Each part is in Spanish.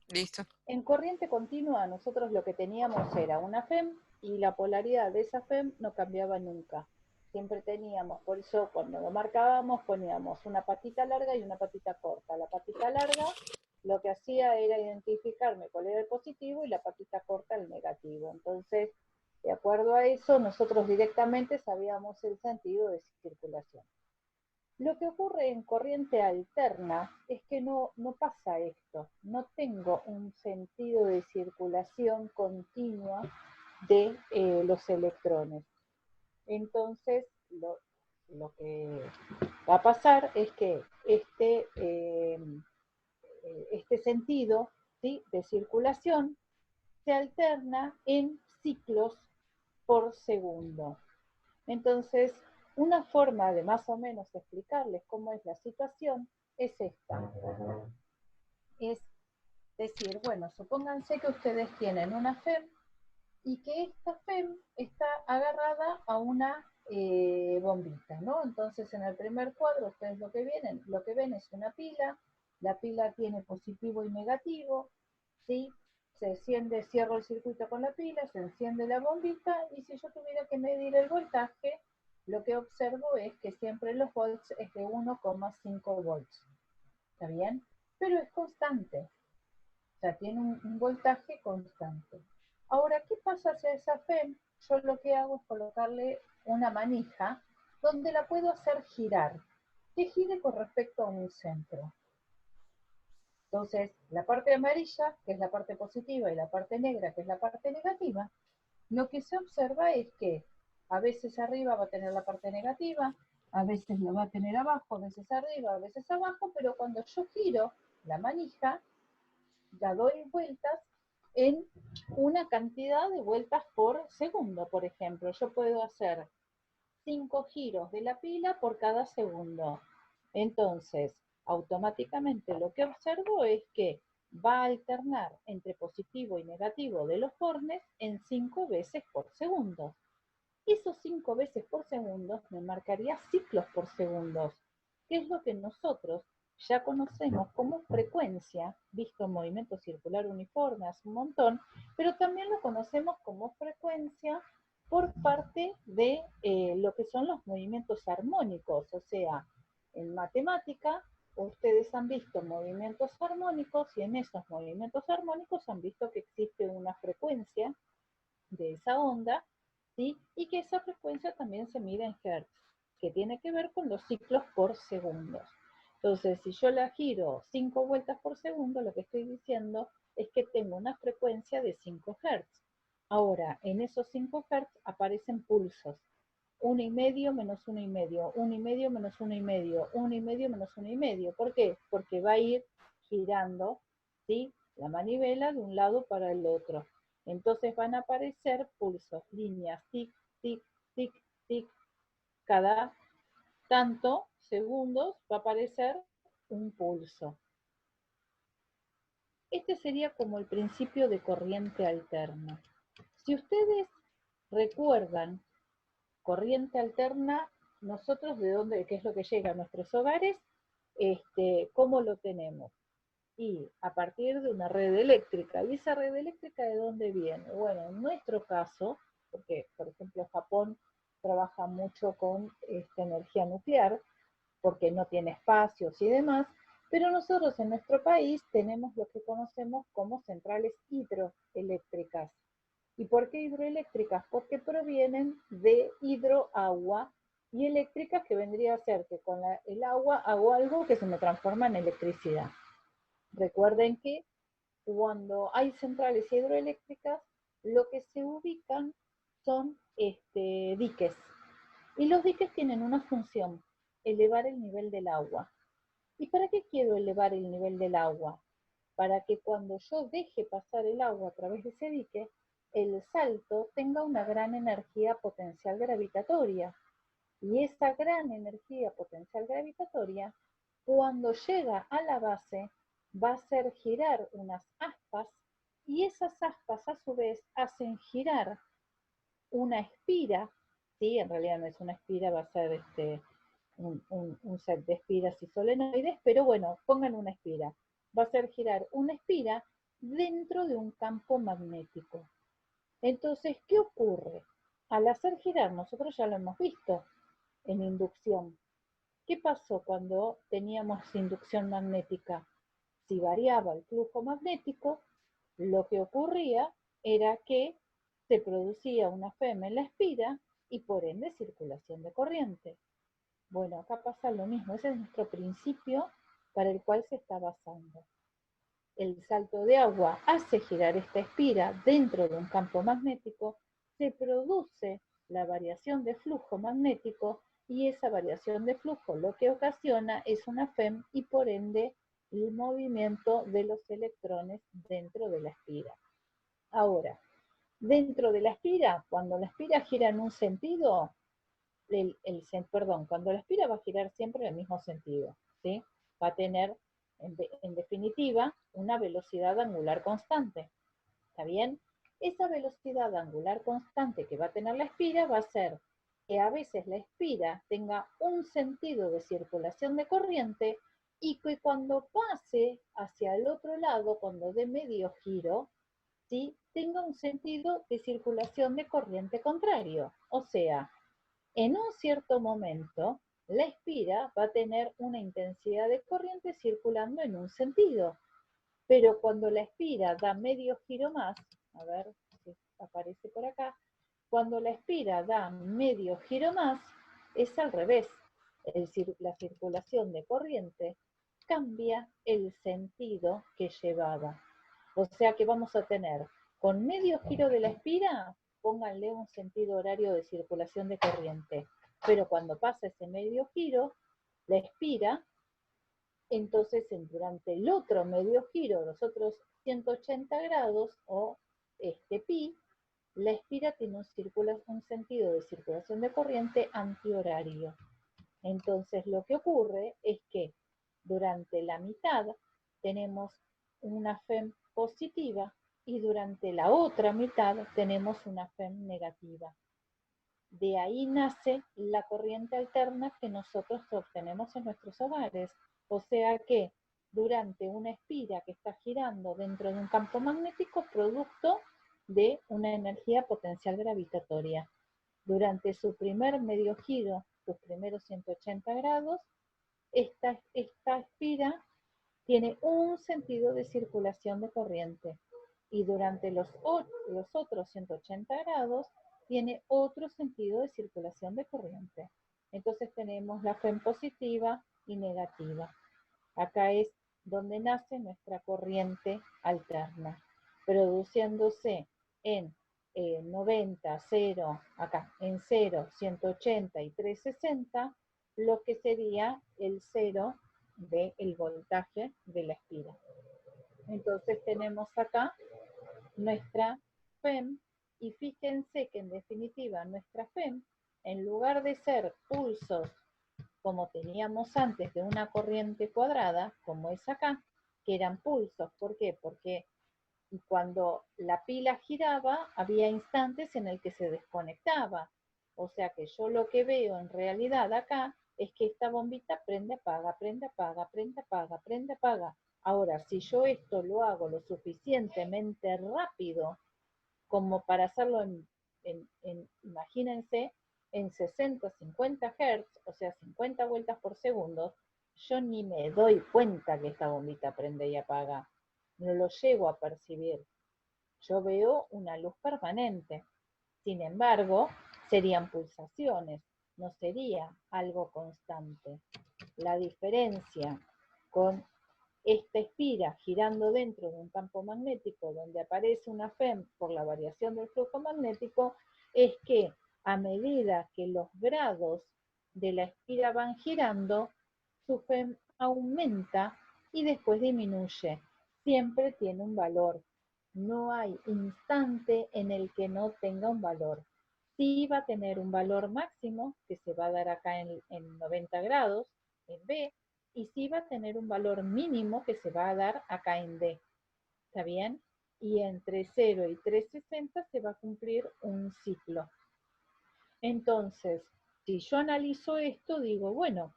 Listo. En corriente continua nosotros lo que teníamos era una FEM y la polaridad de esa FEM no cambiaba nunca. Siempre teníamos, por eso cuando lo marcábamos poníamos una patita larga y una patita corta. La patita larga lo que hacía era identificarme cuál era el positivo y la patita corta el negativo. Entonces, de acuerdo a eso, nosotros directamente sabíamos el sentido de circulación. Lo que ocurre en corriente alterna es que no pasa esto, no tengo un sentido de circulación continua de los electrones. Entonces, lo que va a pasar es que este sentido, ¿sí?, de circulación se alterna en ciclos por segundo. Entonces, una forma de más o menos explicarles cómo es la situación es esta. Es decir, bueno, supónganse que ustedes tienen una FEM y que esta FEM está agarrada a una bombita, ¿no? Entonces, en el primer cuadro, ustedes lo que ven es una pila, la pila tiene positivo y negativo, ¿sí? Se enciende, cierro el circuito con la pila, se enciende la bombita y si yo tuviera que medir el voltaje, lo que observo es que siempre los volts es de 1,5 volts, ¿está bien? Pero es constante, o sea, tiene un voltaje constante. Ahora, ¿qué pasa si a esa FEM yo lo que hago es colocarle una manija donde la puedo hacer girar, que gire con respecto a un centro? Entonces, la parte amarilla, que es la parte positiva, y la parte negra, que es la parte negativa, lo que se observa es que a veces arriba va a tener la parte negativa, a veces lo va a tener abajo, a veces arriba, a veces abajo, pero cuando yo giro la manija, ya doy vueltas en una cantidad de vueltas por segundo. Por ejemplo, yo puedo hacer 5 giros de la pila por cada segundo. Entonces, automáticamente lo que observo es que va a alternar entre positivo y negativo de los bornes en 5 veces por segundo. Esos 5 veces por segundo me marcaría ciclos por segundos, que es lo que nosotros ya conocemos como frecuencia, visto en movimiento circular uniforme hace un montón, pero también lo conocemos como frecuencia por parte de lo que son los movimientos armónicos, o sea, en matemática ustedes han visto movimientos armónicos y en esos movimientos armónicos han visto que existe una frecuencia de esa onda, ¿sí? Y que esa frecuencia también se mide en hertz, que tiene que ver con los ciclos por segundos. Entonces, si yo la giro 5 vueltas por segundo, lo que estoy diciendo es que tengo una frecuencia de 5 hertz. Ahora, en esos 5 hertz aparecen pulsos. 1,5 menos 1,5, 1,5 menos 1,5, 1,5 menos 1,5. ¿Por qué? Porque va a ir girando, ¿sí?, la manivela de un lado para el otro. Entonces van a aparecer pulsos, líneas, tic, tic, tic, tic. Cada tanto segundos va a aparecer un pulso. Este sería como el principio de corriente alterna. Si ustedes recuerdan corriente alterna, nosotros de dónde, qué es lo que llega a nuestros hogares, cómo lo tenemos. Y a partir de una red eléctrica. ¿Y esa red eléctrica de dónde viene? Bueno, en nuestro caso, porque por ejemplo Japón trabaja mucho con energía nuclear, porque no tiene espacios y demás, pero nosotros en nuestro país tenemos lo que conocemos como centrales hidroeléctricas. ¿Y por qué hidroeléctricas? Porque provienen de hidroagua y eléctricas, que vendría a ser que con el agua hago algo que se me transforma en electricidad. Recuerden que cuando hay centrales hidroeléctricas, lo que se ubican son diques. Y los diques tienen una función, elevar el nivel del agua. ¿Y para qué quiero elevar el nivel del agua? Para que cuando yo deje pasar el agua a través de ese dique, el salto tenga una gran energía potencial gravitatoria. Y esa gran energía potencial gravitatoria, cuando llega a la base, va a hacer girar unas aspas y esas aspas a su vez hacen girar una espira, ¿sí? En realidad no es una espira, va a ser un set de espiras y solenoides, pero bueno, pongan una espira. Va a hacer girar una espira dentro de un campo magnético. Entonces, ¿qué ocurre? Al hacer girar, nosotros ya lo hemos visto en inducción. ¿Qué pasó cuando teníamos inducción magnética? Si variaba el flujo magnético, lo que ocurría era que se producía una FEM en la espira y por ende circulación de corriente. Bueno, acá pasa lo mismo, ese es nuestro principio para el cual se está basando. El salto de agua hace girar esta espira dentro de un campo magnético, se produce la variación de flujo magnético y esa variación de flujo lo que ocasiona es una FEM y por ende el movimiento de los electrones dentro de la espira. Ahora, dentro de la espira, cuando la espira gira en un sentido, cuando la espira va a girar siempre en el mismo sentido, ¿sí? Va a tener, en definitiva, una velocidad angular constante, ¿está bien? Esa velocidad angular constante que va a tener la espira va a ser que a veces la espira tenga un sentido de circulación de corriente y que cuando pase hacia el otro lado, cuando dé medio giro, ¿sí? Tenga un sentido de circulación de corriente contrario. O sea, en un cierto momento, la espira va a tener una intensidad de corriente circulando en un sentido, pero cuando la espira da medio giro más, a ver si aparece por acá, cuando la espira da medio giro más, es al revés. La circulación de corriente cambia el sentido que llevaba. O sea que vamos a tener con medio giro de la espira, pónganle un sentido horario de circulación de corriente. Pero cuando pasa ese medio giro, la espira, entonces durante el otro medio giro, los otros 180 grados o pi, la espira tiene un sentido de circulación de corriente antihorario. Entonces lo que ocurre es que durante la mitad tenemos una FEM positiva y durante la otra mitad tenemos una FEM negativa. De ahí nace la corriente alterna que nosotros obtenemos en nuestros hogares. O sea que durante una espira que está girando dentro de un campo magnético producto de una energía potencial gravitatoria. Durante su primer medio giro, sus primeros 180 grados, esta espira tiene un sentido de circulación de corriente y durante los otros 180 grados tiene otro sentido de circulación de corriente. Entonces tenemos la FEM positiva y negativa. Acá es donde nace nuestra corriente alterna, produciéndose en 90, 0, acá, en 0, 180 y 360, lo que sería el cero del voltaje de la espira. Entonces tenemos acá nuestra FEM y fíjense que en definitiva nuestra FEM, en lugar de ser pulsos como teníamos antes de una corriente cuadrada, como es acá, que eran pulsos. ¿Por qué? Porque cuando la pila giraba, había instantes en el que se desconectaba. O sea que yo lo que veo en realidad acá es que esta bombita prende, apaga, prende, apaga, prende, apaga, prende, apaga. Ahora, si yo esto lo hago lo suficientemente rápido como para hacerlo imagínense, en 60, 50 Hz, o sea, 50 vueltas por segundo, yo ni me doy cuenta que esta bombita prende y apaga. No lo llego a percibir. Yo veo una luz permanente. Sin embargo, serían pulsaciones, no sería algo constante. La diferencia con esta espira girando dentro de un campo magnético donde aparece una FEM por la variación del flujo magnético es que a medida que los grados de la espira van girando, su FEM aumenta y después disminuye. Siempre tiene un valor. No hay instante en el que no tenga un valor. Sí va a tener un valor máximo que se va a dar acá en 90 grados, en B, y sí va a tener un valor mínimo que se va a dar acá en D. ¿Está bien? Y entre 0 y 360 se va a cumplir un ciclo. Entonces, si yo analizo esto, digo, bueno,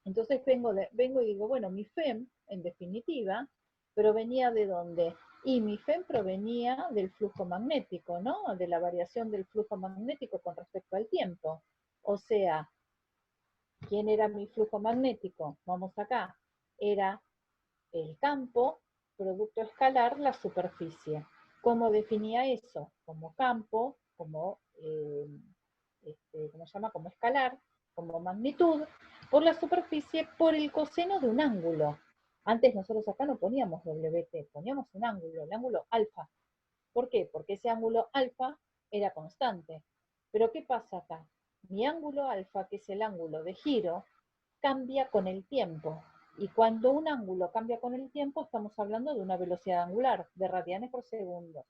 entonces vengo y digo, bueno, mi FEM, en definitiva, provenía de dónde? Y mi FEM provenía del flujo magnético, ¿no? De la variación del flujo magnético con respecto al tiempo. O sea, ¿quién era mi flujo magnético? Vamos acá. Era el campo, producto escalar, la superficie. ¿Cómo definía eso? Como campo, como, ¿cómo se llama? Como escalar, como magnitud, por la superficie, por el coseno de un ángulo. Antes nosotros acá no poníamos WT, poníamos un ángulo, el ángulo alfa. ¿Por qué? Porque ese ángulo alfa era constante. Pero ¿qué pasa acá? Mi ángulo alfa, que es el ángulo de giro, cambia con el tiempo. Y cuando un ángulo cambia con el tiempo, estamos hablando de una velocidad angular, de radianes por segundo.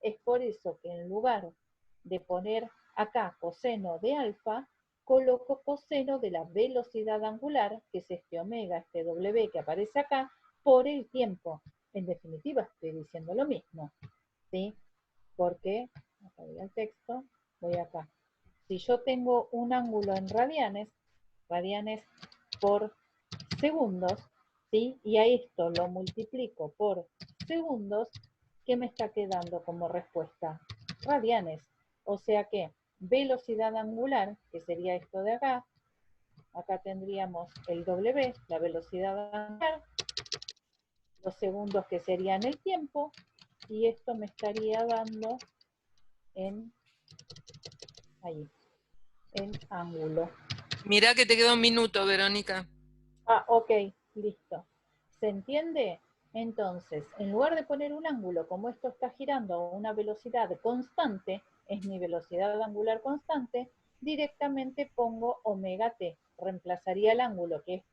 Es por eso que en lugar de poner acá coseno de alfa, coloco coseno de la velocidad angular, que es este omega, este W que aparece acá, por el tiempo. En definitiva, estoy diciendo lo mismo, ¿sí? Porque, acá voy al texto, voy acá. Si yo tengo un ángulo en radianes por segundos, ¿sí? Y a esto lo multiplico por segundos, ¿qué me está quedando como respuesta? Radianes. O sea que velocidad angular, que sería esto de acá, acá tendríamos el W, la velocidad angular, los segundos que serían el tiempo, y esto me estaría dando en ahí, en ángulo. Mirá que te queda un minuto, Verónica. Ah, ok, listo. ¿Se entiende? Entonces, en lugar de poner un ángulo, como esto está girando a una velocidad constante, es mi velocidad angular constante, directamente pongo omega t. Reemplazaría el ángulo, que es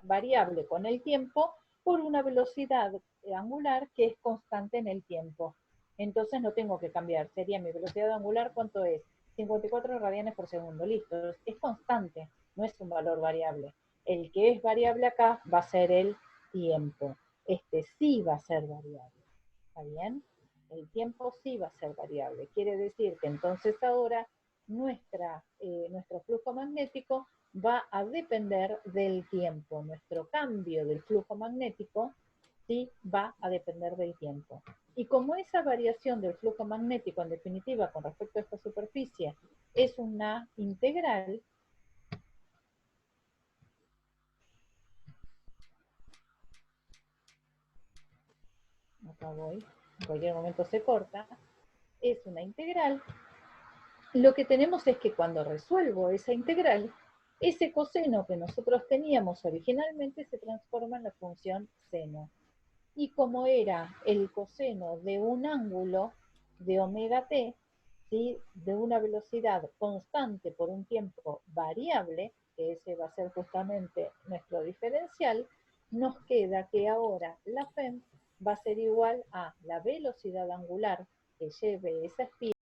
variable con el tiempo, por una velocidad angular que es constante en el tiempo. Entonces no tengo que cambiar. Sería mi velocidad angular, ¿cuánto es? 54 radianes por segundo. Listo. Es constante, no es un valor variable. El que es variable acá va a ser el tiempo. Este sí va a ser variable. ¿Está bien? El tiempo sí va a ser variable. Quiere decir que entonces ahora nuestro flujo magnético va a depender del tiempo. Nuestro cambio del flujo magnético sí va a depender del tiempo. Y como esa variación del flujo magnético, en definitiva, con respecto a esta superficie, es una integral, acá voy, en cualquier momento se corta, es una integral, lo que tenemos es que cuando resuelvo esa integral, ese coseno que nosotros teníamos originalmente se transforma en la función seno. Y como era el coseno de un ángulo de omega t, ¿sí? De una velocidad constante por un tiempo variable, que ese va a ser justamente nuestro diferencial, nos queda que ahora la FEM va a ser igual a la velocidad angular que lleve esa espira